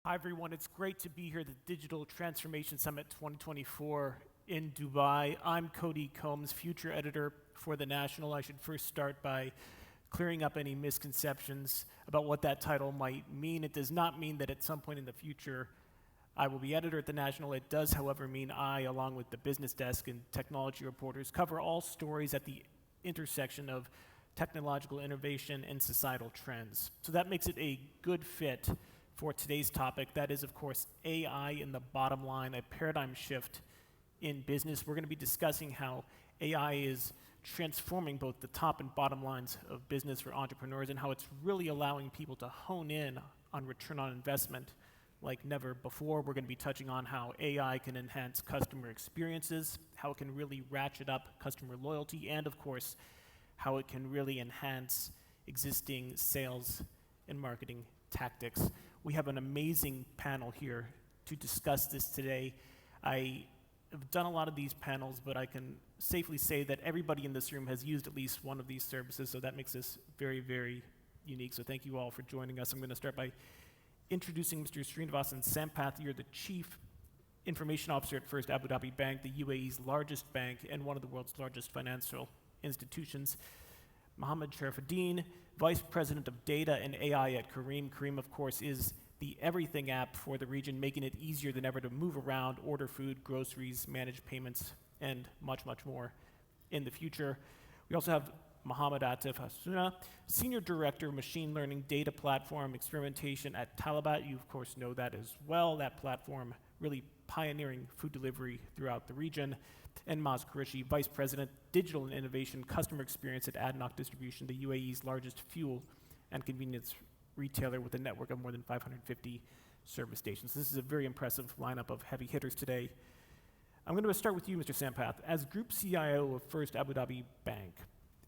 Hi, everyone. It's great to be here at the Digital Transformation Summit 2024 in Dubai. I'm Cody Combs, future editor for The National. I should first start by clearing up any misconceptions about what that title might mean. It does not mean that at some point in the future I will be editor at The National. It does, however, mean I, along with the business desk and technology reporters, cover all stories at the intersection of technological innovation and societal trends. So that makes it a good fit for today's topic. That is, of course, AI in the bottom line, a paradigm shift in business. We're going to be discussing how AI is transforming both the top and bottom lines of business for entrepreneurs and how it's really allowing people to hone in on return on investment like never before. We're going to be touching on how AI can enhance customer experiences, how it can really ratchet up customer loyalty, and of course, how it can really enhance existing sales and marketing tactics. We have an amazing panel here to discuss this today. I have done a lot of these panels, but I can safely say that everybody in this room has used at least one of these services, so that makes this very, very unique. So thank you all for joining us. I'm going to start by introducing Mr. Srinivasan Sampath. You're the Chief Information Officer at First Abu Dhabi Bank, the UAE's largest bank and one of the world's largest financial institutions. Mohamad Charafeddine, Vice President of Data and AI at Careem. Careem, of course, is the everything app for the region, making it easier than ever to move around, order food, groceries, manage payments, and much, much more in the future. We also have Mohamad Atef Hassouna, Senior Director, Machine Learning Data Platform Experimentation at Talabat. You, of course, know that as well. That platform really pioneering food delivery throughout the region. And Maaz, Vice President, Digital and Innovation Customer Experience at ADNOC Distribution, the UAE's largest fuel and convenience retailer with a network of more than 550 service stations. This is a very impressive lineup of heavy hitters today. I'm going to start with you, Mr. Sampath. As Group CIO of First Abu Dhabi Bank,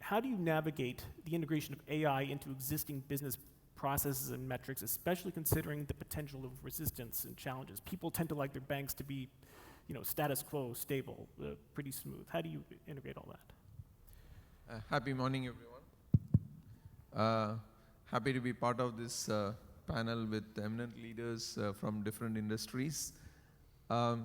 how do you navigate the integration of AI into existing business processes and metrics, especially considering the potential of resistance and challenges? People tend to like their banks to be status quo, stable, pretty smooth. How do you integrate all that? Happy morning, everyone. Happy to be part of this panel with eminent leaders from different industries. I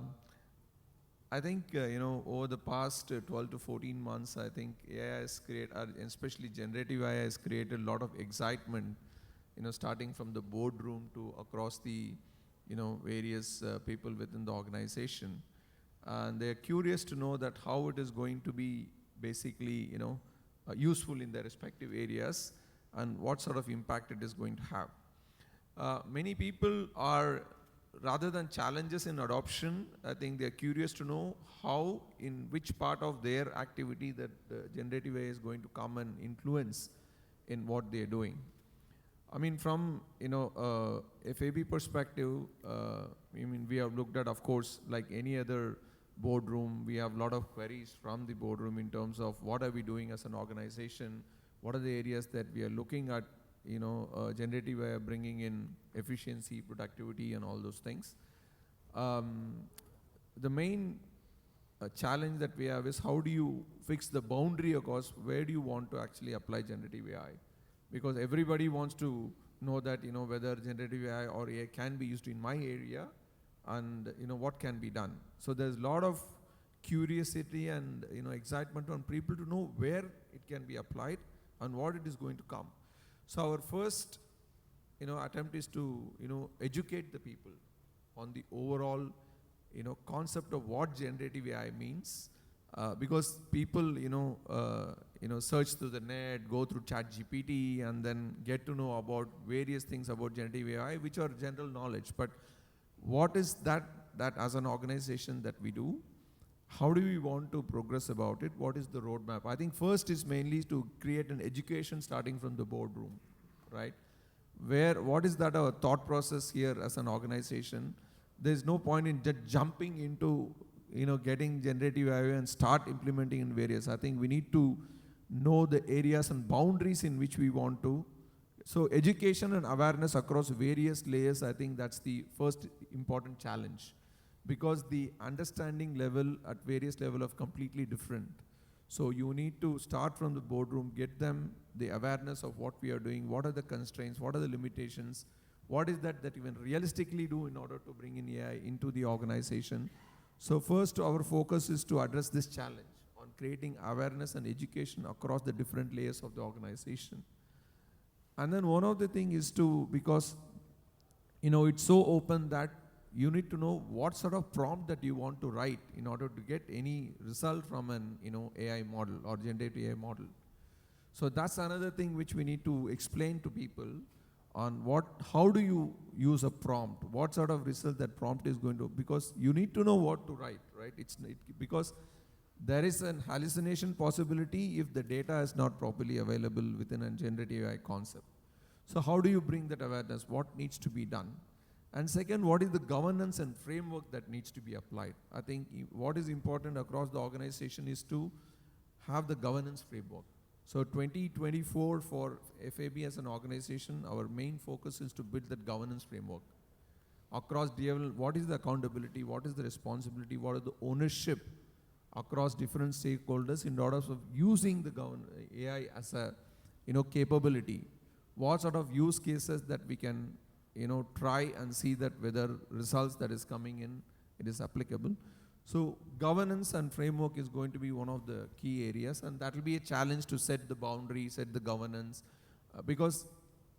think, over the past 12 to 14 months, I think AI has created, especially generative AI has created a lot of excitement, starting from the boardroom to across the, various people within the organization. And they're curious to know that how it is going to be basically, useful in their respective areas and what sort of impact it is going to have. Many people are, rather than challenges in adoption, I think they're curious to know how, in which part of their activity that generative AI is going to come and influence in what they're doing. I mean, from FAB perspective, we have looked at, of course, like any other boardroom, we have a lot of queries from the boardroom in terms of what are we doing as an organization, what are the areas that we are looking at, generative AI bringing in efficiency, productivity, and all those things. The main challenge that we have is how do you fix the boundary across where do you want to actually apply generative AI? Because everybody wants to know that, whether generative AI or AI can be used in my area and, what can be done. So there's a lot of curiosity and, excitement on people to know where it can be applied and what it is going to come. So our first, attempt is to, educate the people on the overall, concept of what generative AI means. Because people, search through the net, go through ChatGPT, and then get to know about various things about generative AI, which are general knowledge. But what is that as an organization that we do? How do we want to progress about it? What is the roadmap? I think first is mainly to create an education starting from the boardroom, right? What is that our thought process here as an organization? There's no point in just jumping into getting generative AI and start implementing in various. I think we need to know the areas and boundaries in which we want to. So education and awareness across various layers, I think that's the first important challenge, because the understanding level at various level of completely different. So you need to start from the boardroom, get them the awareness of what we are doing, what are the constraints, what are the limitations, what is that you can realistically do in order to bring in AI into the organization. So first, our focus is to address this challenge on creating awareness and education across the different layers of the organization. And then one of the things is to, because it's so open that you need to know what sort of prompt that you want to write in order to get any result from an AI model or generative AI model. So that's another thing which we need to explain to people on how do you use a prompt, what sort of result that prompt is going to, because you need to know what to write, right? Because there is an hallucination possibility if the data is not properly available within a generative AI concept. So how do you bring that awareness? What needs to be done? And second, what is the governance and framework that needs to be applied? I think what is important across the organization is to have the governance framework. So 2024 for FAB as an organization, our main focus is to build that governance framework. Across what is the accountability, what is the responsibility, what is the ownership across different stakeholders in order of using the AI as a capability. What sort of use cases that we can try and see that whether results that is coming in, it is applicable. So governance and framework is going to be one of the key areas, and that will be a challenge to set the boundary, set the governance, because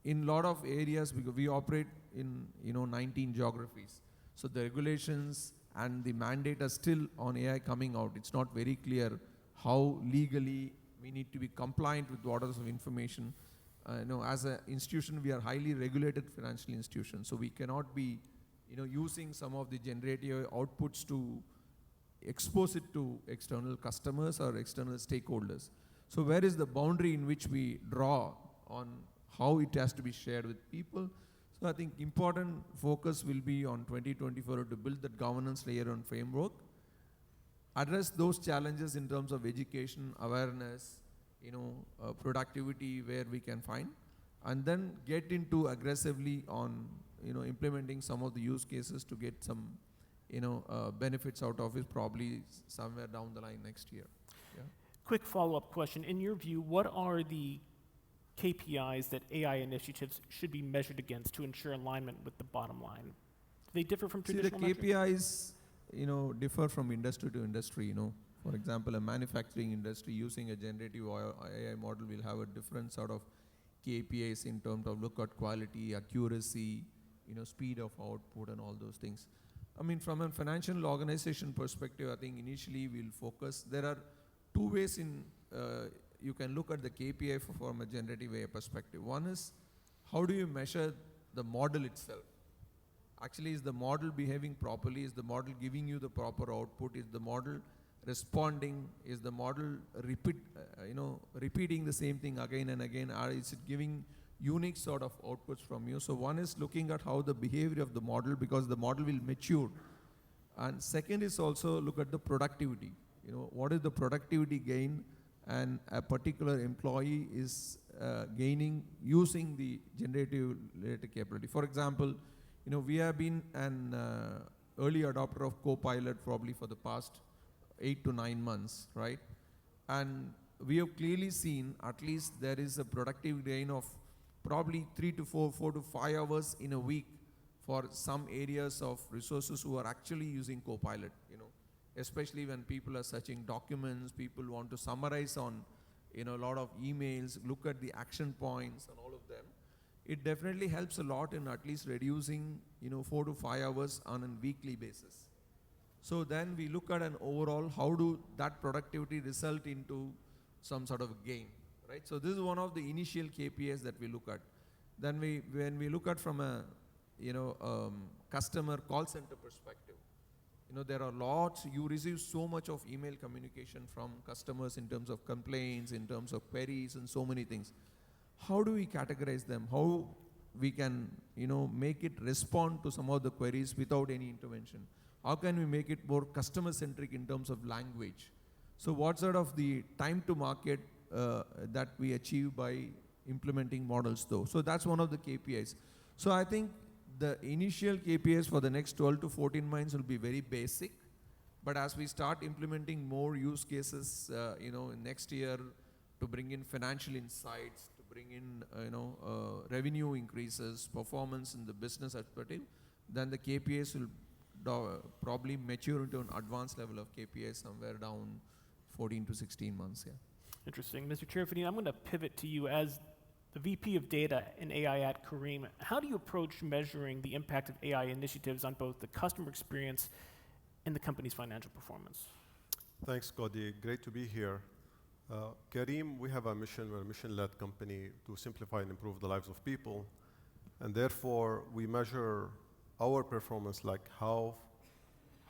in a lot of areas, because we operate in 19 geographies. So the regulations and the mandate are still on AI coming out. It's not very clear how legally we need to be compliant with orders of information. As an institution, we are highly regulated financial institution, so we cannot be, using some of the generative outputs to expose it to external customers or external stakeholders. So where is the boundary in which we draw on how it has to be shared with people? So I think important focus will be on 2024 to build that governance layer and framework, address those challenges in terms of education, awareness, productivity where we can find, and then get into aggressively on implementing some of the use cases to get some benefits out of it probably somewhere down the line next year. Yeah. Quick follow-up question. In your view, what are the KPIs that AI initiatives should be measured against to ensure alignment with the bottom line? Do they differ from traditional metrics? The KPIs, differ from industry to industry, For example, a manufacturing industry using a generative AI model will have a different sort of KPIs in terms of lookout quality, accuracy, speed of output and all those things. I mean, from a financial organization perspective, I think initially we'll focus. There are two ways you can look at the KPI from a generative AI perspective. One is, how do you measure the model itself? Actually, is the model behaving properly? Is the model giving you the proper output? Is the model responding? Is the model repeating the same thing again and again? Or is it giving unique sort of outputs from you? So one is looking at how the behavior of the model, because the model will mature. And second is also look at the productivity. What is the productivity gain and a particular employee is gaining using the generative related capability. For example, we have been an early adopter of Copilot probably for the past 8 to 9 months, right? And we have clearly seen at least there is a productive gain of probably 3 to 4 to 5 hours in a week for some areas of resources who are actually using Copilot, especially when people are searching documents, people want to summarize on, a lot of emails, look at the action points and all of them. It definitely helps a lot in at least reducing, 4 to 5 hours on a weekly basis. So then we look at an overall, how do that productivity result into some sort of gain, right? So this is one of the initial KPIs that we look at. Then when we look at from a, customer call center perspective, there are lots, you receive so much of email communication from customers in terms of complaints, in terms of queries and so many things. How do we categorize them? How we can, make it respond to some of the queries without any intervention? How can we make it more customer-centric in terms of language? So what sort of the time to market that we achieve by implementing models though? So that's one of the KPIs. So I think the initial KPIs for the next 12 to 14 months will be very basic. But as we start implementing more use cases, next year to bring in financial insights, to bring in, revenue increases, performance in the business perspective, then the KPIs will probably mature into an advanced level of KPIs somewhere down 14 to 16 months. Yeah. Interesting. Mr. Charafeddine, I'm going to pivot to you as the VP of Data and AI at Careem. How do you approach measuring the impact of AI initiatives on both the customer experience and the company's financial performance? Thanks, Cody. Great to be here. Careem, we have a mission. We're a mission-led company to simplify and improve the lives of people. And therefore, we measure our performance like how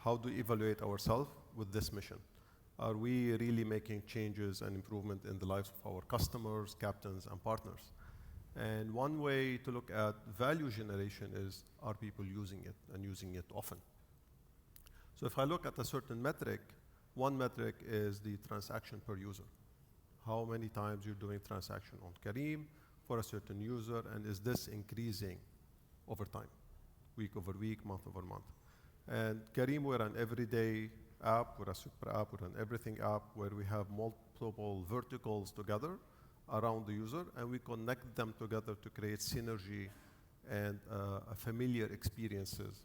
do we evaluate ourselves with this mission? Are we really making changes and improvement in the lives of our customers, captains, and partners? And one way to look at value generation is, are people using it and using it often? So if I look at a certain metric, one metric is the transaction per user. How many times you're doing transaction on Careem for a certain user, and is this increasing over time, week over week, month over month? And Careem, we're an everyday app, we're a super app, we're an everything app where we have multiple verticals together around the user, and we connect them together to create synergy and familiar experiences.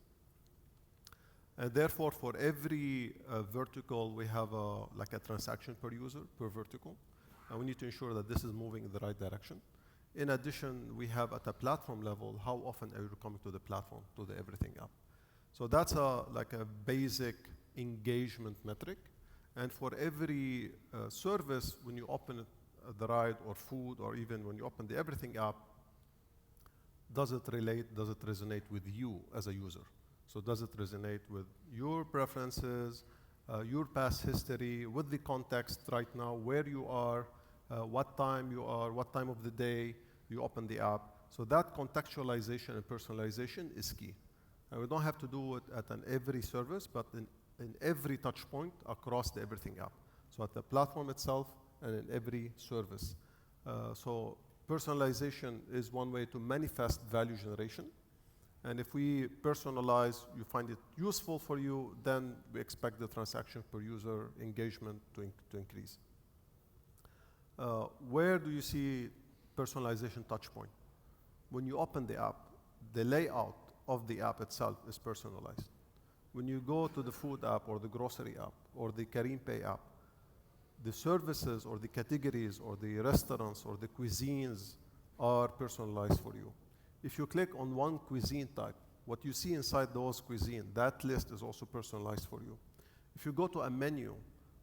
And therefore, for every vertical, we have like a transaction per user, per vertical. And we need to ensure that this is moving in the right direction. In addition, we have at a platform level, how often are you coming to the platform, to the everything app? So that's like a basic engagement metric. And for every service, when you open the ride or food, or even when you open the everything app, does it resonate with you as a user? So does it resonate with your preferences, your past history, with the context right now, where you are, what time you are, what time of the day you open the app? So that contextualization and personalization is key. And we don't have to do it at every service, but in every touch point across the everything app. So at the platform itself and in every service. So personalization is one way to manifest value generation. And if we personalize, you find it useful for you, then we expect the transaction per user engagement to increase. Where do you see personalization touch point? When you open the app, the layout of the app itself is personalized. When you go to the food app or the grocery app or the Careem Pay app, the services or the categories or the restaurants or the cuisines are personalized for you. If you click on one cuisine type, what you see inside those cuisine, that list is also personalized for you. If you go to a menu,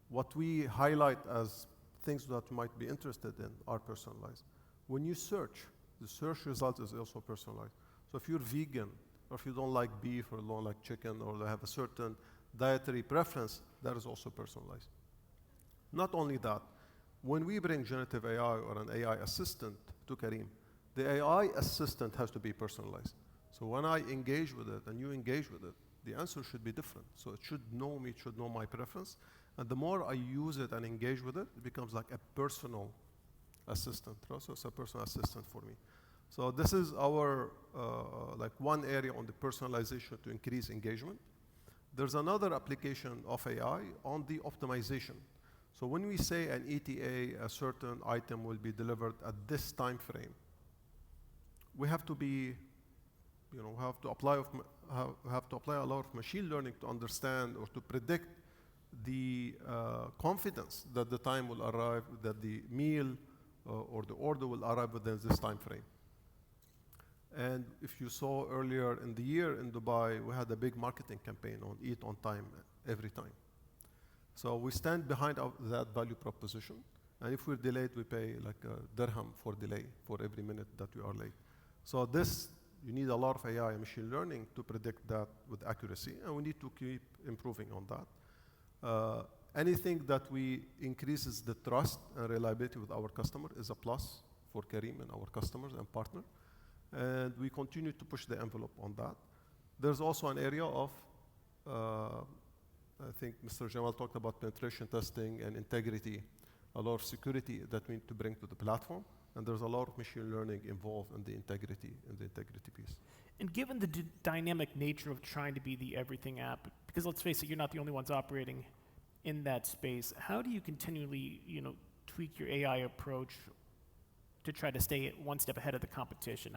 what we highlight as things that you might be interested in are personalized. When you search, the search result is also personalized. So if you're vegan, or if you don't like beef or don't like chicken, or have a certain dietary preference, that is also personalized. Not only that, when we bring generative AI or an AI assistant to Careem, the AI assistant has to be personalized. So when I engage with it and you engage with it, the answer should be different. So it should know me, it should know my preference. And the more I use it and engage with it, it becomes like a personal assistant. So it's a personal assistant for me. So this is our like one area on the personalization to increase engagement. There's another application of AI on the optimization. So when we say an ETA, a certain item will be delivered at this time frame, we have to be, have to apply a lot of machine learning to understand or to predict the confidence that the time will arrive, that the meal or the order will arrive within this time frame. And if you saw earlier in the year in Dubai, we had a big marketing campaign on eat on time every time. So we stand behind that value proposition. And if we're delayed, we pay like a dirham for delay for every minute that we are late. So this, you need a lot of AI and machine learning to predict that with accuracy, and we need to keep improving on that. Anything that we increases the trust and reliability with our customer is a plus for Careem and our customers and partner. And we continue to push the envelope on that. There's also an area of, I think Mr. Jamal talked about penetration testing and integrity, a lot of security that we need to bring to the platform. And there's a lot of machine learning involved in the integrity piece. And given the dynamic nature of trying to be the everything app, because let's face it, you're not the only ones operating in that space, how do you continually, tweak your AI approach to try to stay one step ahead of the competition?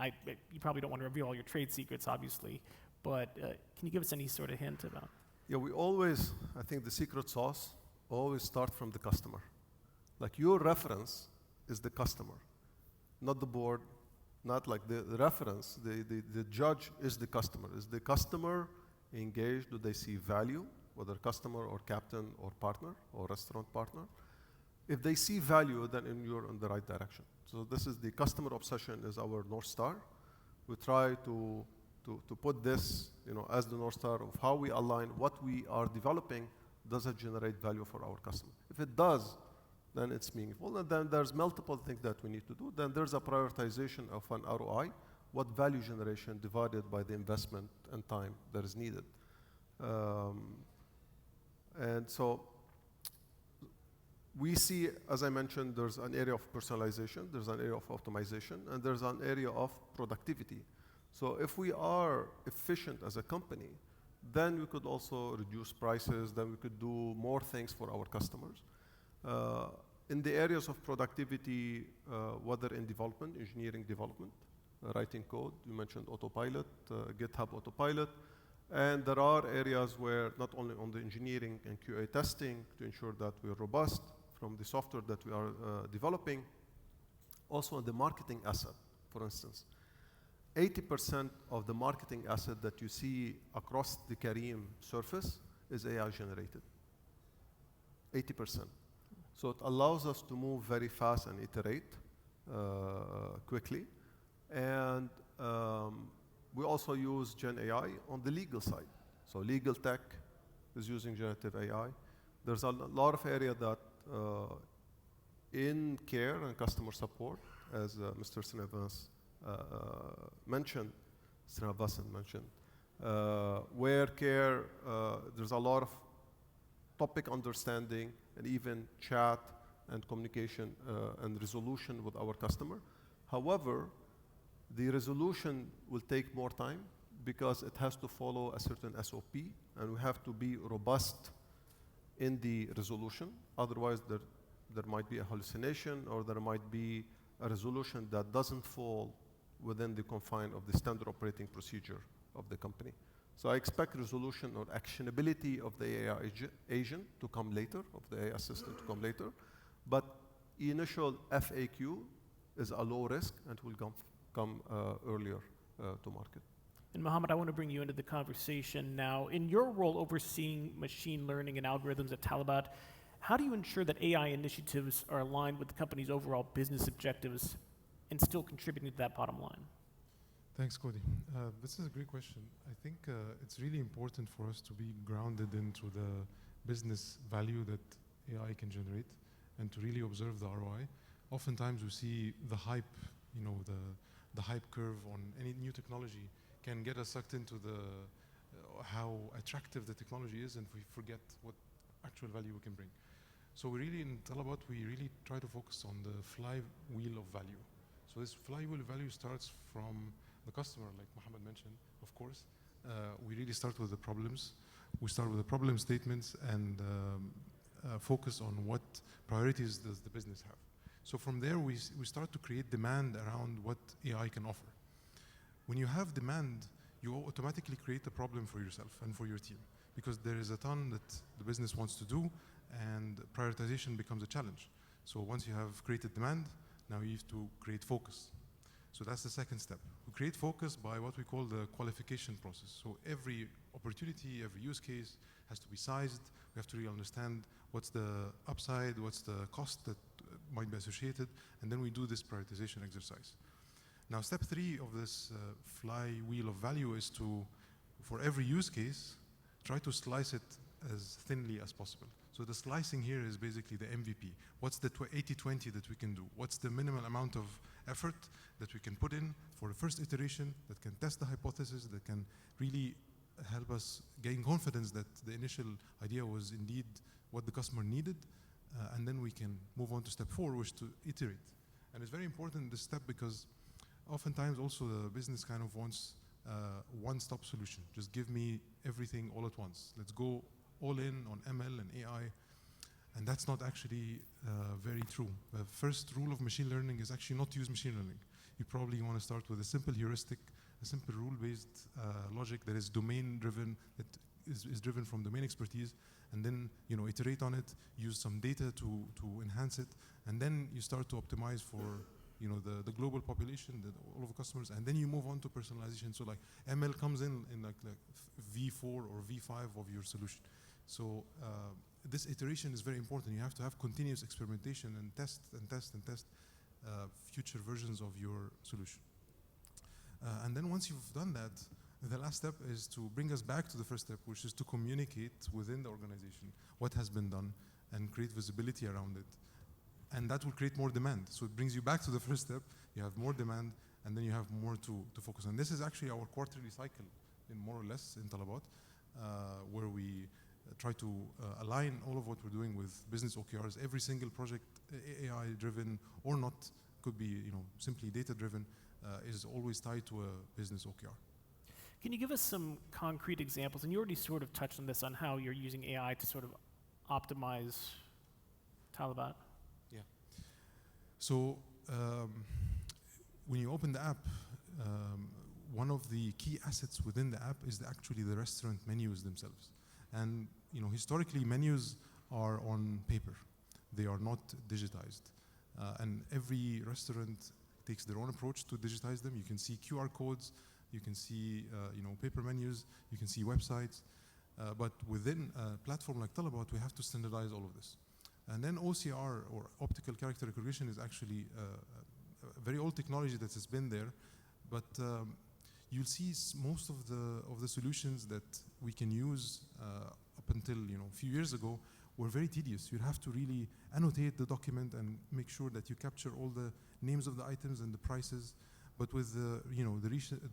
You probably don't want to reveal all your trade secrets, obviously, but can you give us any sort of hint about? Yeah, we always, I think the secret sauce always start from the customer. Like your reference is the customer, not the board, not like the reference, the judge is the customer. Is the customer engaged? Do they see value, whether customer or captain or partner or restaurant partner? If they see value, then you're in the right direction. So this is the customer obsession is our North Star. We try to put this, as the North Star of how we align what we are developing, does it generate value for our customer? If it does, then it's meaningful. And then there's multiple things that we need to do. Then there's a prioritization of an ROI, what value generation divided by the investment and time that is needed. And so we see, as I mentioned, there's an area of personalization, there's an area of optimization, and there's an area of productivity. So if we are efficient as a company, then we could also reduce prices, then we could do more things for our customers. In the areas of productivity, whether in development, engineering development, writing code, you mentioned autopilot, GitHub autopilot, and there are areas where not only on the engineering and QA testing to ensure that we're robust from the software that we are developing, also on the marketing asset, for instance. 80% of the marketing asset that you see across the Careem surface is AI generated. 80%. So it allows us to move very fast and iterate quickly. And we also use Gen AI on the legal side. So legal tech is using generative AI. There's a lot of area that in care and customer support, as Mr. Srinivasan mentioned, where care, there's a lot of topic understanding and even chat and communication and resolution with our customer. However, the resolution will take more time because it has to follow a certain SOP, and we have to be robust in the resolution. Otherwise, there might be a hallucination, or there might be a resolution that doesn't fall within the confine of the standard operating procedure of the company. So I expect resolution or actionability of the AI agent to come later, of the AI assistant to come later. But initial FAQ is a low risk and will come earlier to market. And Mohamad, I want to bring you into the conversation now. In your role overseeing machine learning and algorithms at talabat, how do you ensure that AI initiatives are aligned with the company's overall business objectives and still contributing to that bottom line? Thanks, Cody. This is a great question. I think it's really important for us to be grounded into the business value that AI can generate and to really observe the ROI. Oftentimes we see the hype, the hype curve on any new technology can get us sucked into how attractive the technology is, and we forget what actual value we can bring. So we really, in talabat, we really try to focus on the flywheel of value. So this flywheel of value starts from the customer, like Mohamad mentioned, of course. We really start with the problems. We start with the problem statements and focus on what priorities does the business have. So from there, we start to create demand around what AI can offer. When you have demand, you automatically create a problem for yourself and for your team, because there is a ton that the business wants to do, and prioritization becomes a challenge. So once you have created demand, now you have to create focus. So that's the second step. We create focus by what we call the qualification process. So every opportunity, every use case has to be sized. We have to really understand what's the upside, what's the cost that might be associated, and then we do this prioritization exercise. Now, step 3 of this flywheel of value is to, for every use case, try to slice it as thinly as possible. So the slicing here is basically the MVP. What's the 80-20 that we can do? What's the minimal amount of effort that we can put in for the first iteration that can test the hypothesis, that can really help us gain confidence that the initial idea was indeed what the customer needed, and then we can move on to step 4, which is to iterate. And it's very important, this step, because oftentimes also the business kind of wants one-stop solution. Just give me everything all at once. Let's go all in on ML and AI. And that's not actually very true. The first rule of machine learning is actually not to use machine learning. You probably want to start with a simple heuristic, a simple rule-based logic that is domain-driven, that is driven from domain expertise, and then iterate on it, use some data to enhance it, and then you start to optimize for the global population, all of the customers, and then you move on to personalization. So like ML comes in like V4 or V5 of your solution. So this iteration is very important. You have to have continuous experimentation and test future versions of your solution. And then once you've done that, the last step is to bring us back to the first step, which is to communicate within the organization what has been done and create visibility around it. And that will create more demand. So it brings you back to the first step. You have more demand, and then you have more to focus on. This is actually our quarterly cycle, more or less, in Talabat, where we try to align all of what we're doing with business OKRs. Every single project, AI-driven or not, could be simply data-driven, is always tied to a business OKR. Can you give us some concrete examples? And you already sort of touched on this, on how you're using AI to sort of optimize Talabat. Yeah. So when you open the app, one of the key assets within the app is actually the restaurant menus themselves. And historically, menus are on paper. They are not digitized. And every restaurant takes their own approach to digitize them. You can see QR codes, you can see paper menus, you can see websites. But within a platform like Talabat, we have to standardize all of this. And then OCR, or optical character recognition, is actually a very old technology that has been there. But you'll see most of the solutions that we can use up until a few years ago were very tedious. You have to really annotate the document and make sure that you capture all the names of the items and the prices. But with the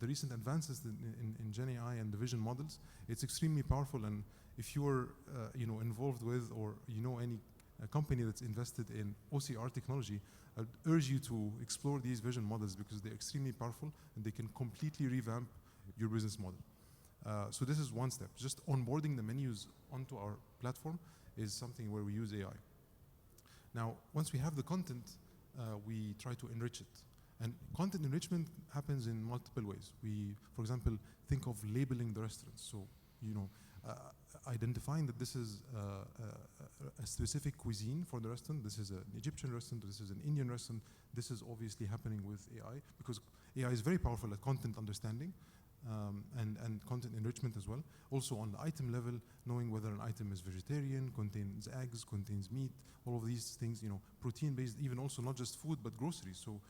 recent advances in Gen AI and the vision models, it's extremely powerful. And if you're involved with, or any company that's invested in OCR technology, I'd urge you to explore these vision models, because they're extremely powerful and they can completely revamp your business model. So this is one step. Just onboarding the menus onto our platform is something where we use AI. Now, once we have the content, we try to enrich it. And content enrichment happens in multiple ways. We, for example, think of labeling the restaurants. So, identifying that this is a specific cuisine for the restaurant. This is an Egyptian restaurant. This is an Indian restaurant. This is obviously happening with AI, because AI is very powerful at content understanding and content enrichment as well. Also on the item level, knowing whether an item is vegetarian, contains eggs, contains meat, all of these things, protein-based, even also not just food, but groceries. So,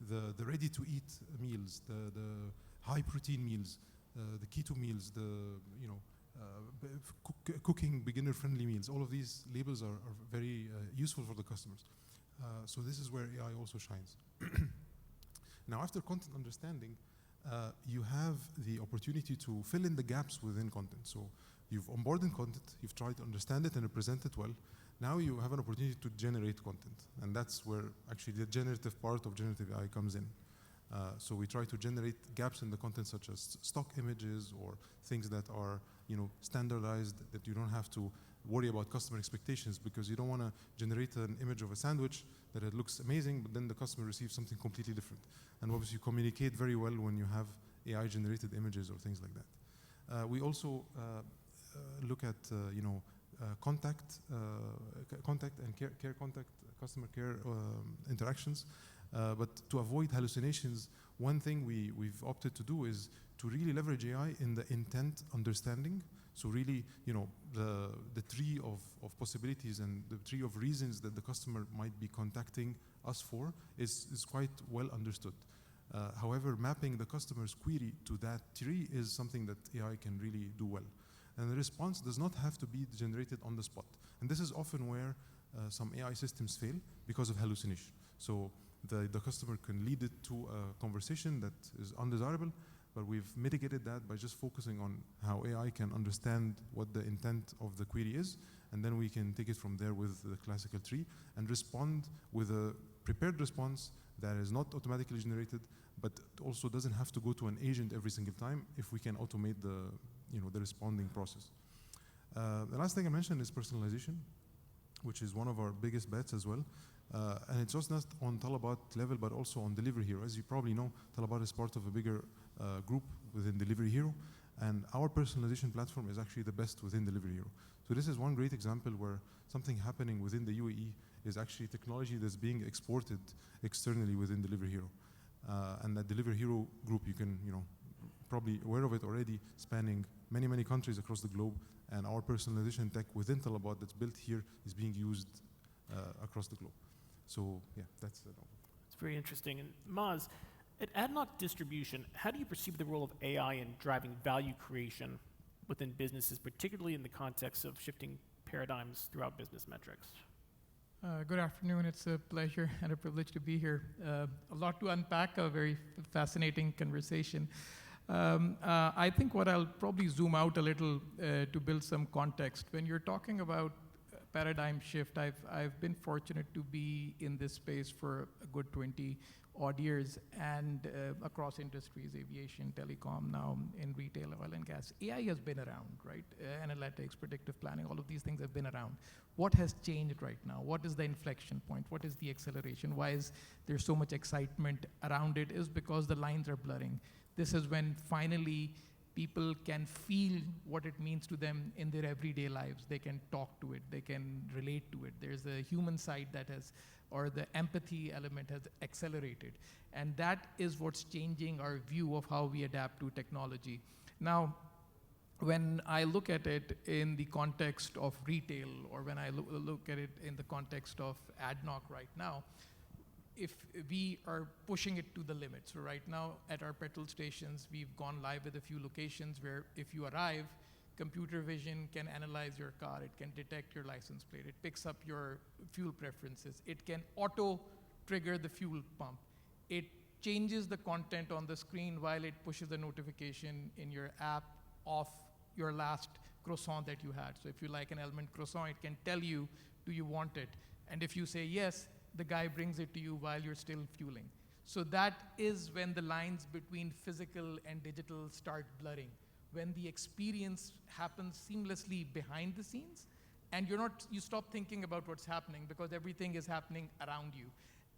the ready-to-eat meals, the high-protein meals, the keto meals, cooking beginner-friendly meals, all of these labels are very useful for the customers. So this is where AI also shines. Now, after content understanding, you have the opportunity to fill in the gaps within content. So you've onboarded content, you've tried to understand it and represent it well. Now you have an opportunity to generate content. And that's where actually the generative part of generative AI comes in. So we try to generate gaps in the content, such as stock images or things that are standardized, that you don't have to worry about customer expectations, because you don't want to generate an image of a sandwich that it looks amazing, but then the customer receives something completely different. And obviously you communicate very well when you have AI generated images or things like that. We also look at contact and care contact, customer care interactions. But to avoid hallucinations, one thing we've opted to do is to really leverage AI in the intent understanding. So really, the tree of possibilities and the tree of reasons that the customer might be contacting us for is quite well understood. However, mapping the customer's query to that tree is something that AI can really do well. And the response does not have to be generated on the spot. And this is often where some AI systems fail because of hallucination. So the customer can lead it to a conversation that is undesirable, but we've mitigated that by just focusing on how AI can understand what the intent of the query is, and then we can take it from there with the classical tree and respond with a prepared response that is not automatically generated, but also doesn't have to go to an agent every single time if we can automate the responding process. The last thing I mentioned is personalization. which is one of our biggest bets as well. And it's just not on talabat level, but also on Delivery Hero. As you probably know, talabat is part of a bigger group within Delivery Hero, and our personalization platform is actually the best within Delivery Hero. So this is one great example where something happening within the UAE is actually technology that's being exported externally within Delivery Hero. And that Delivery Hero group, you can, probably aware of it already, spanning many, many countries across the globe. And our personalization tech within talabat that's built here is being used across the globe. So yeah, that's it. It's very interesting. And Maaz, at ADNOC Distribution, how do you perceive the role of AI in driving value creation within businesses, particularly in the context of shifting paradigms throughout business metrics? Good afternoon. It's a pleasure and a privilege to be here. A lot to unpack, a very fascinating conversation. I think what I'll probably zoom out a little to build some context. When you're talking about paradigm shift, I've been fortunate to be in this space for a good 20 odd years and across industries, aviation, telecom, now in retail, oil and gas. AI has been around, right? Analytics, predictive planning, all of these things have been around. What has changed right now? What is the inflection point? What is the acceleration? Why is there so much excitement around it? Is because the lines are blurring. This is when finally people can feel what it means to them in their everyday lives. They can talk to it, they can relate to it. There's a human side that has, or the empathy element has accelerated. And that is what's changing our view of how we adapt to technology. Now, when I look at it in the context of retail, or when I look at it in the context of ADNOC right now, if we are pushing it to the limit. So right now at our petrol stations, we've gone live with a few locations where if you arrive, computer vision can analyze your car, it can detect your license plate, it picks up your fuel preferences, it can auto trigger the fuel pump. It changes the content on the screen while it pushes a notification in your app of your last croissant that you had. So if you like an almond croissant, it can tell you, do you want it? And if you say yes, the guy brings it to you while you're still fueling. So that is when the lines between physical and digital start blurring, when the experience happens seamlessly behind the scenes, and you stop thinking about what's happening because everything is happening around you.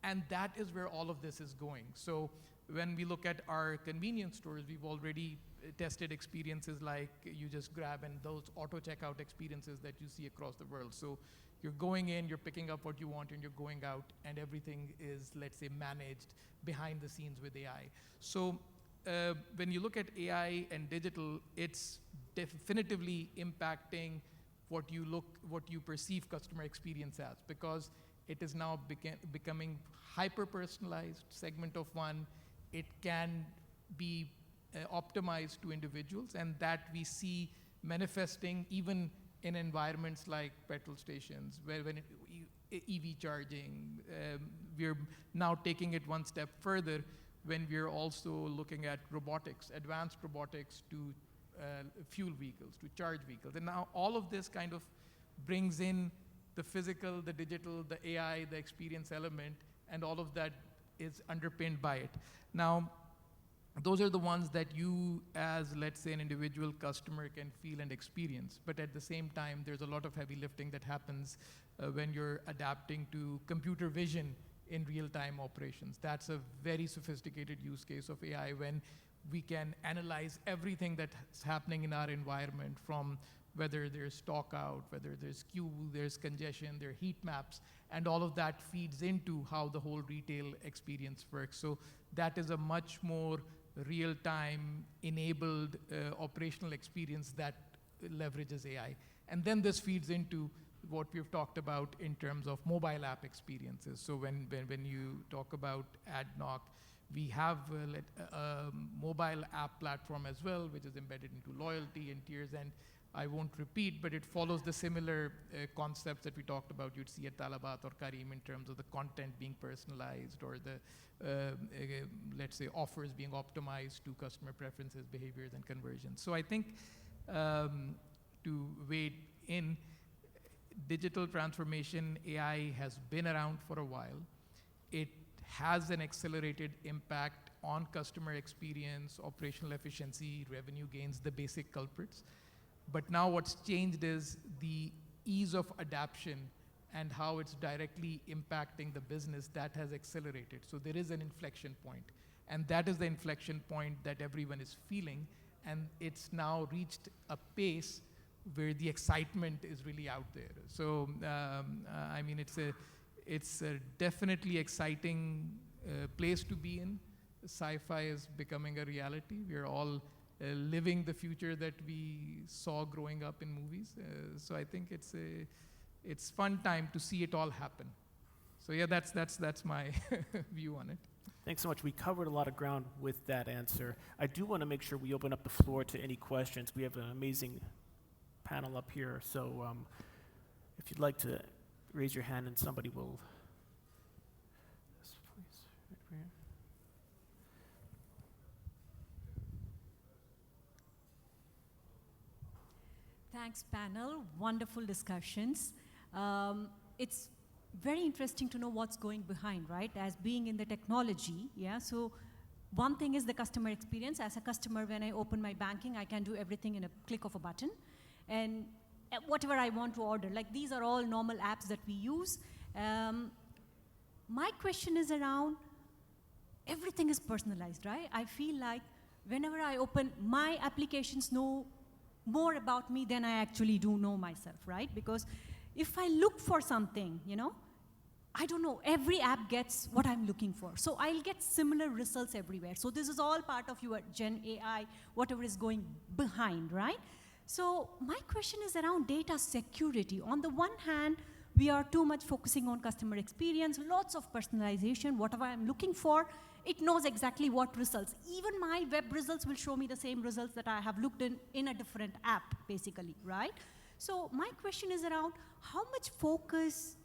And that is where all of this is going. So when we look at our convenience stores, we've already tested experiences like you just grab, and those auto checkout experiences that you see across the world. So you're going in, you're picking up what you want, and you're going out, and everything is, let's say, managed behind the scenes with AI. So when you look at AI and digital, it's definitively impacting what you perceive customer experience as, because it is now becoming hyper-personalized, segment of one. It can be optimized to individuals, and that we see manifesting even in environments like petrol stations, where when EV charging, we're now taking it one step further when we're also looking at robotics, advanced robotics to fuel vehicles, to charge vehicles. And now all of this kind of brings in the physical, the digital, the AI, the experience element, and all of that is underpinned by it. Now, those are the ones that you, as let's say an individual customer, can feel and experience. But at the same time, there's a lot of heavy lifting that happens when you're adapting to computer vision in real-time operations. That's a very sophisticated use case of AI, when we can analyze everything that's happening in our environment, from whether there's stock out, whether there's queue, there's congestion, there are heat maps, and all of that feeds into how the whole retail experience works. So that is a much more real-time enabled operational experience that leverages AI. And then this feeds into what we've talked about in terms of mobile app experiences. So when you talk about ADNOC, we have a mobile app platform as well, which is embedded into loyalty and tiers. And I won't repeat, but it follows the similar concepts that we talked about. You'd see at talabat or Careem in terms of the content being personalized, or the, let's say, offers being optimized to customer preferences, behaviors, and conversions. So I think to wade in, digital transformation, AI has been around for a while. It has an accelerated impact on customer experience, operational efficiency, revenue gains, the basic culprits. But now what's changed is the ease of adaptation and how it's directly impacting the business, that has accelerated. So there is an inflection point. And that is the inflection point that everyone is feeling. And it's now reached a pace where the excitement is really out there. So, I mean, it's a definitely exciting place to be in. Sci-fi is becoming a reality. We're all living the future that we saw growing up in movies. So I think it's fun time to see it all happen. So yeah, that's my view on it. Thanks so much. We covered a lot of ground with that answer. I do want to make sure we open up the floor to any questions. We have an amazing panel up here, so if you'd like to raise your hand and somebody will. Yes, please. Right over here. Thanks, panel. Wonderful discussions. It's very interesting to know what's going behind, right? As being in the technology, yeah? So one thing is the customer experience. As a customer, when I open my banking, I can do everything in a click of a button. And whatever I want to order, like these are all normal apps that we use. My question is around, everything is personalized, right? I feel like whenever I open, my applications know more about me than I actually do know myself, right? Because if I look for something, you know, I don't know, every app gets what I'm looking for. So I'll get similar results everywhere. So this is all part of your Gen AI, whatever is going behind, right? So my question is around data security. On the one hand, we are too much focusing on customer experience, lots of personalization, whatever I'm looking for, it knows exactly what results. Even my web results will show me the same results that I have looked in a different app, basically, right? So my question is around how much focus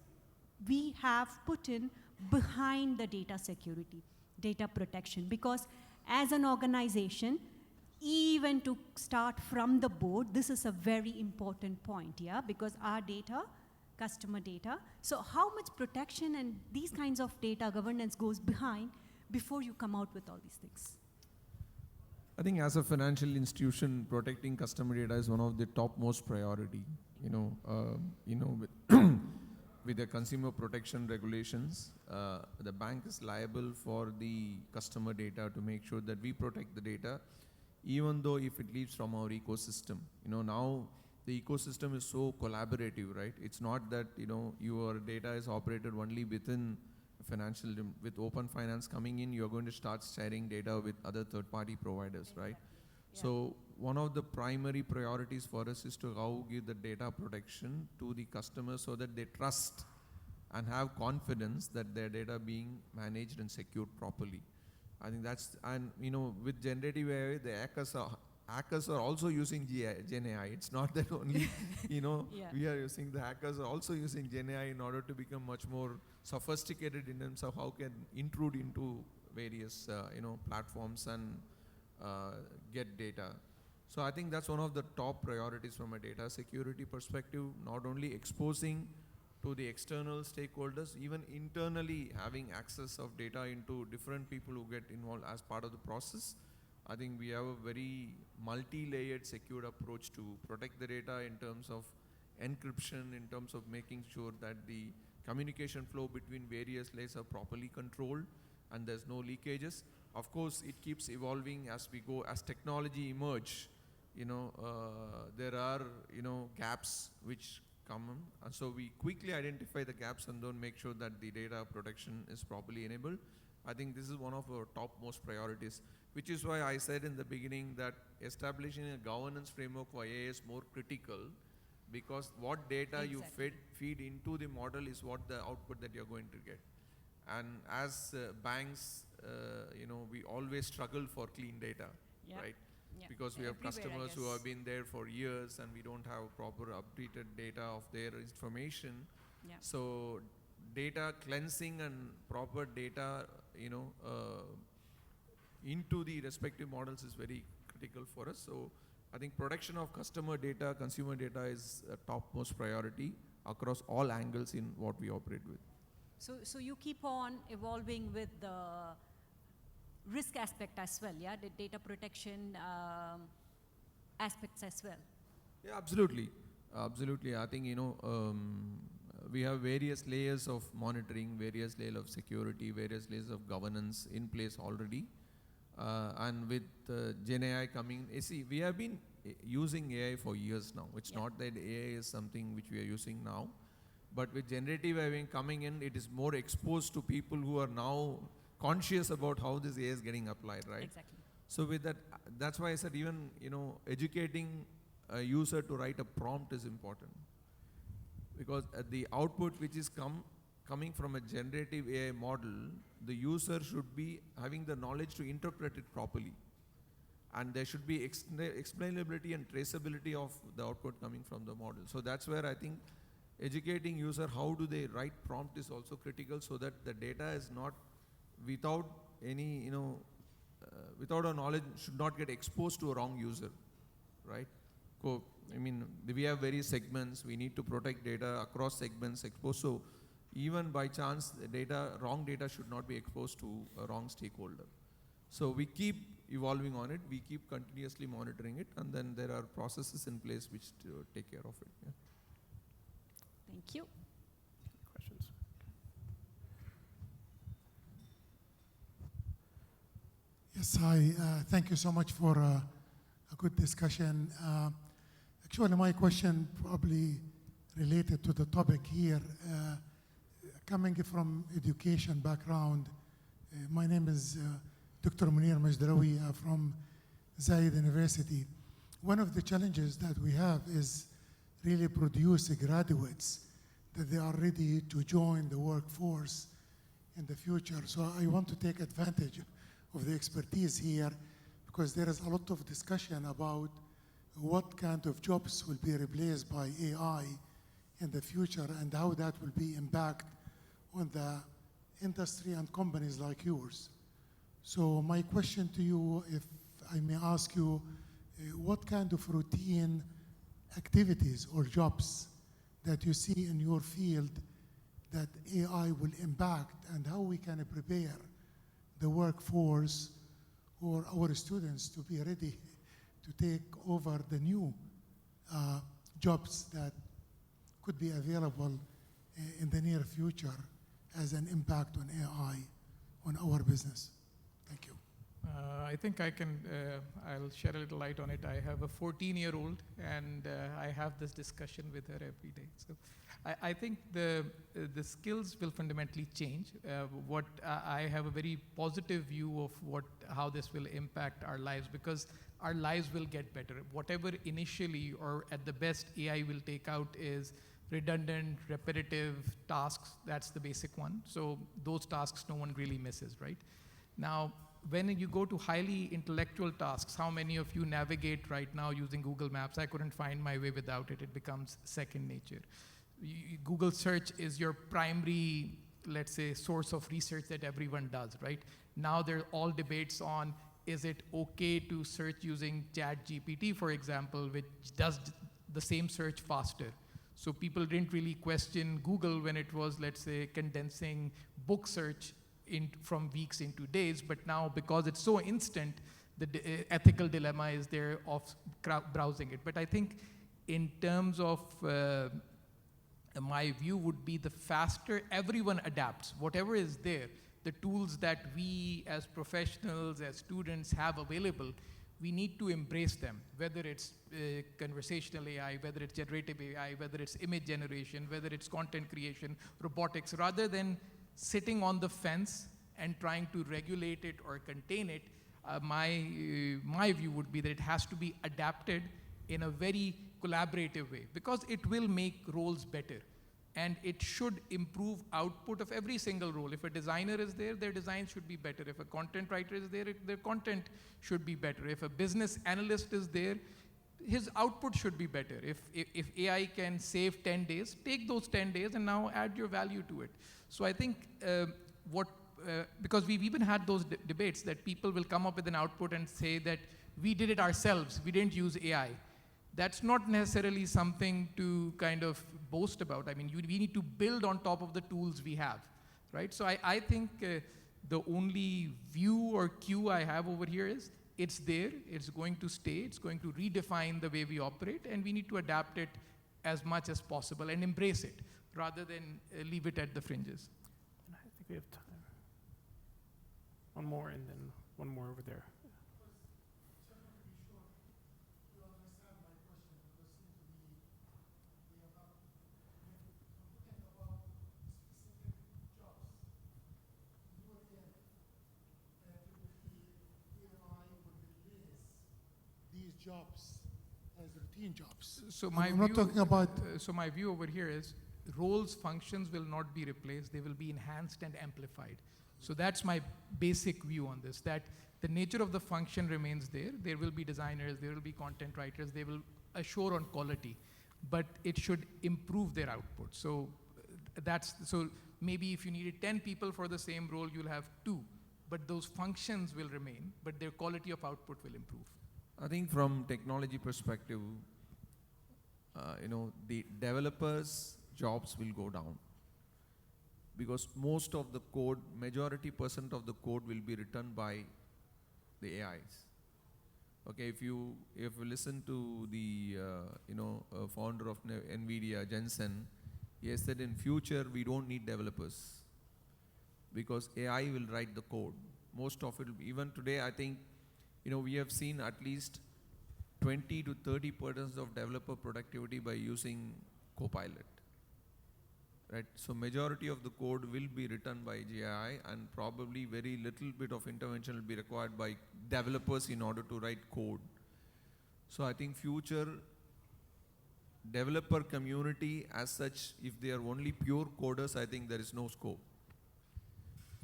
we have put in behind the data security, data protection, because as an organization, even to start from the board, this is a very important point, yeah, because our data, customer data, so how much protection and these kinds of data governance goes behind before you come out with all these things? I think as a financial institution, protecting customer data is one of the topmost priority. With the consumer protection regulations, the bank is liable for the customer data to make sure that we protect the data, even though if it leaves from our ecosystem. Now the ecosystem is so collaborative, right? It's not that, your data is operated only within financial, with open finance coming in, you're going to start sharing data with other third-party providers, right? Yeah. So one of the primary priorities for us is to how give the data protection to the customers so that they trust and have confidence that their data being managed and secured properly. I think that's, and with generative AI, the hackers are also using Gen AI. It's not that only, yeah. We are using, the hackers are also using Gen AI in order to become much more sophisticated in terms of how can intrude into various, platforms and get data. So I think that's one of the top priorities from a data security perspective, not only exposing to the external stakeholders, even internally having access of data into different people who get involved as part of the process. I think we have a very multi-layered secured approach to protect the data in terms of encryption, in terms of making sure that the communication flow between various layers are properly controlled and there's no leakages. Of course, it keeps evolving as we go, as technology emerge. There are, gaps which come in, and so we quickly identify the gaps and then make sure that the data protection is properly enabled. I think this is one of our topmost priorities, which is why I said in the beginning that establishing a governance framework for AI is more critical, because what data exactly you feed into the model is what the output that you're going to get. And as banks, we always struggle for clean data, yeah, right? Yeah. Because we have customers who have been there for years and we don't have proper updated data of their information. Yeah. So data cleansing and proper data, into the respective models is very critical for us. So I think protection of customer data, consumer data is a topmost priority across all angles in what we operate with. So you keep on evolving with the risk aspect as well, yeah? The data protection aspects as well. Yeah, absolutely. Absolutely. I think, we have various layers of monitoring, various layers of security, various layers of governance in place already. And with Gen AI coming, you see, we have been using AI for years now. It's not that AI is something which we are using now, but with generative AI coming in, it is more exposed to people who are now conscious about how this AI is getting applied, right? Exactly. So with that, that's why I said even, educating a user to write a prompt is important. Because the output which is coming from a generative AI model, the user should be having the knowledge to interpret it properly. And there should be explainability and traceability of the output coming from the model. So that's where I think educating user how do they write prompt is also critical, so that the data is not without any, without our knowledge, should not get exposed to a wrong user, right? I mean, we have various segments. We need to protect data across segments exposed. So even by chance, the wrong data should not be exposed to a wrong stakeholder. So we keep evolving on it. We keep continuously monitoring it. And then there are processes in place which to take care of it. Yeah. Thank you. Questions? Yes, hi. Thank you so much for a good discussion. Actually, my question probably related to the topic here. Coming from education background, my name is Dr. Munir Majdrawi from Zahid University. One of the challenges that we have is really produce graduates that they are ready to join the workforce in the future. So I want to take advantage of the expertise here, because there is a lot of discussion about what kind of jobs will be replaced by AI in the future and how that will be impact on the industry and companies like yours. So my question to you, if I may ask you, what kind of routine activities or jobs that you see in your field that AI will impact, and how we can prepare the workforce or our students to be ready to take over the new jobs that could be available in the near future as an impact on AI on our business. Thank you. I think I'll shed a little light on it. I have a 14-year-old, and I have this discussion with her every day. So I think the skills will fundamentally change. I have a very positive view of how this will impact our lives, because our lives will get better. Whatever initially or at the best AI will take out is redundant, repetitive tasks. That's the basic one. So those tasks no one really misses, right? Now, when you go to highly intellectual tasks, how many of you navigate right now using Google Maps? I couldn't find my way without it. It becomes second nature. Google search is your primary, let's say, source of research that everyone does, right? Now there are all debates on, is it okay to search using ChatGPT, for example, which does the same search faster? So people didn't really question Google when it was, let's say, condensing book search from weeks into days, but now because it's so instant, the ethical dilemma is there of browsing it. But I think in terms of my view would be, the faster everyone adapts, whatever is there, the tools that we as professionals, as students have available, we need to embrace them, whether it's conversational AI, whether it's generative AI, whether it's image generation, whether it's content creation, robotics, rather than sitting on the fence and trying to regulate it or contain it. My view would be that it has to be adapted in a very collaborative way, because it will make roles better. And it should improve output of every single role. If a designer is there, their design should be better. If a content writer is there, their content should be better. If a business analyst is there, his output should be better. If AI can save 10 days, take those 10 days and now add your value to it. So I think because we've even had those debates that people will come up with an output and say that we did it ourselves, we didn't use AI. That's not necessarily something to kind of boast about. I mean, we need to build on top of the tools we have, right? So I think the only view or cue I have over here is, it's there, it's going to stay, it's going to redefine the way we operate, and we need to adapt it as much as possible and embrace it, rather than leave it at the fringes. And I think we have time. One more and then one more over there. These jobs as routine jobs. So my I'm not view, talking about so my view over here is roles, functions will not be replaced. They will be enhanced and amplified. So that's my basic view on this, that the nature of the function remains there. There will be designers, there will be content writers, they will assure on quality, but it should improve their output. So so maybe if you needed 10 people for the same role, you'll have 2, but those functions will remain, but their quality of output will improve. I think from technology perspective, the developers' jobs will go down because most of the code, majority % of the code will be written by the AIs. Okay, if you listen to the founder of NVIDIA, Jensen, he has said in future we don't need developers because AI will write the code. Most of it, even today, I think, we have seen at least 20 to 30% of developer productivity by using Copilot. Right? So majority of the code will be written by GI and probably very little bit of intervention will be required by developers in order to write code. So I think future developer community as such, if they are only pure coders, I think there is no scope.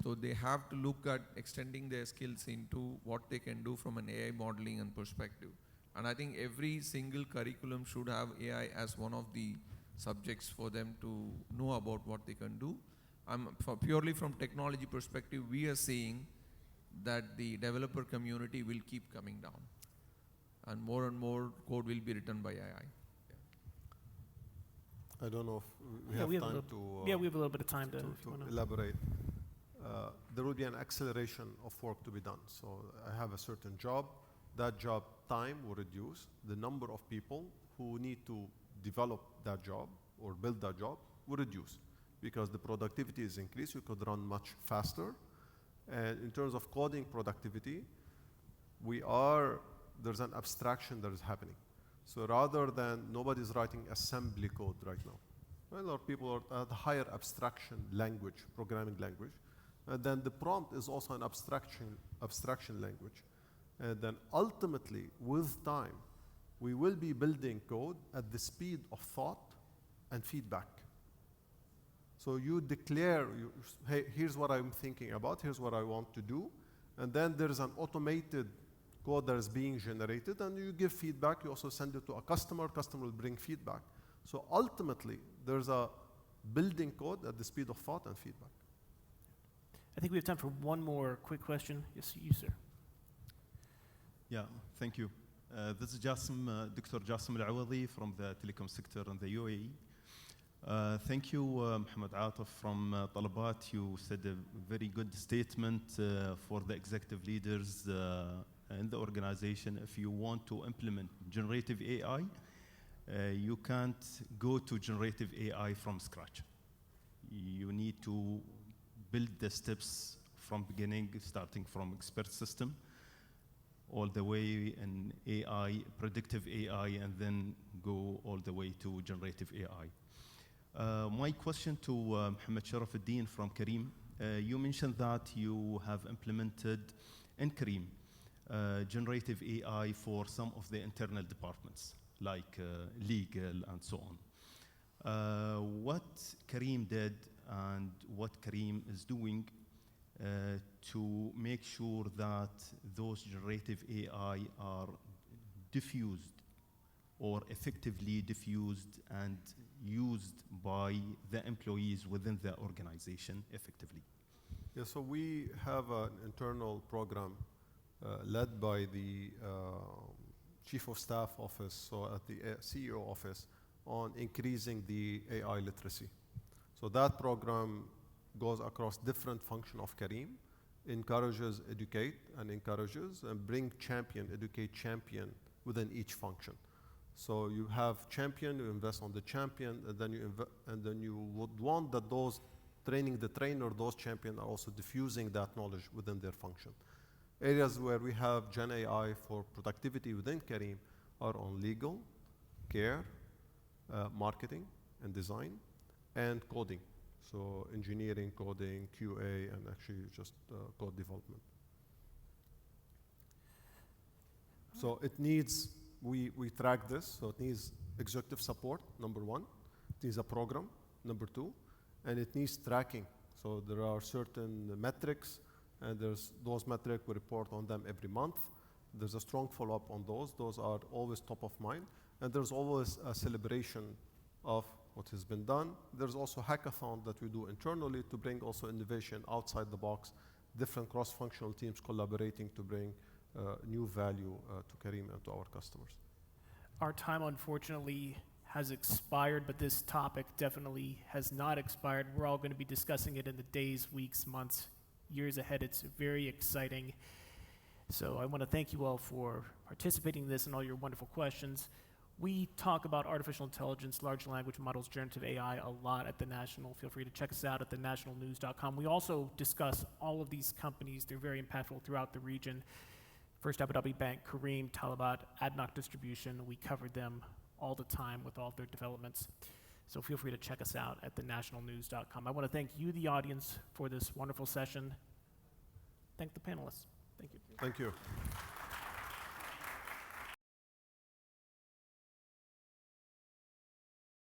So they have to look at extending their skills into what they can do from an AI modeling and perspective. And I think every single curriculum should have AI as one of the subjects for them to know about what they can do. Purely from technology perspective, we are seeing that the developer community will keep coming down. And more code will be written by AI. I don't know if we have time to... we have a little bit of time to elaborate. There will be an acceleration of work to be done. So I have a certain job. That job time will reduce. The number of people who need to develop that job or build that job will reduce because the productivity is increased. You could run much faster. And in terms of coding productivity, there's an abstraction that is happening. So rather than nobody's writing assembly code right now, well, our people are at a higher abstraction language, programming language. And then the prompt is also an abstraction language. And then ultimately, with time, we will be building code at the speed of thought and feedback. So you declare, hey, here's what I'm thinking about, here's what I want to do. And then there's an automated code that is being generated, and you give feedback. You also send it to a customer will bring feedback. So ultimately, there's a building code at the speed of thought and feedback. I think we have time for one more quick question. Yes, you, sir. Yeah, thank you. This is Dr. Jassim Al-Awadi from the telecom sector in the UAE. Thank you, Mohamad Atef from Talabat. You said a very good statement for the executive leaders in the organization. If you want to implement generative AI, you can't go to generative AI from scratch. You need to build the steps from beginning, starting from expert system, all the way in AI, predictive AI, and then go all the way to generative AI. My question to Mohamad Charafeddine from Careem, you mentioned that you have implemented in Careem generative AI for some of the internal departments, like legal and so on. What Careem did and what Careem is doing to make sure that those generative AI are diffused or effectively diffused and used by the employees within the organization effectively? Yeah, so we have an internal program led by the Chief of Staff office, so at the CEO office, on increasing the AI literacy. So that program goes across different functions of Careem, encourages educate and encourages and bring champion, educate champion within each function. So you have champion, you invest on the champion, and then you would want that those training the trainer, those champions are also diffusing that knowledge within their function. Areas where we have Gen AI for productivity within Careem are on legal, care, marketing and design, and coding. So engineering, coding, QA, and actually just code development. So it needs, we track this, so it needs executive support, number one. It needs a program, number two. And it needs tracking. So there are certain metrics, and there's those metrics, we report on them every month. There's a strong follow-up on those. Those are always top of mind. And there's always a celebration of what has been done. There's also hackathon that we do internally to bring also innovation outside the box, different cross-functional teams collaborating to bring new value to Careem and to our customers. Our time, unfortunately, has expired, but this topic definitely has not expired. We're all going to be discussing it in the days, weeks, months, years ahead. It's very exciting. So I want to thank you all for participating in this and all your wonderful questions. We talk about artificial intelligence, large language models, generative AI a lot at the National. Feel free to check us out at thenationalnews.com. We also discuss all of these companies. They're very impactful throughout the region. First Abu Dhabi Bank, Careem, Talabat, ADNOC Distribution. We covered them all the time with all of their developments. So feel free to check us out at thenationalnews.com. I want to thank you, the audience, for this wonderful session. Thank the panelists. Thank you. Thank you.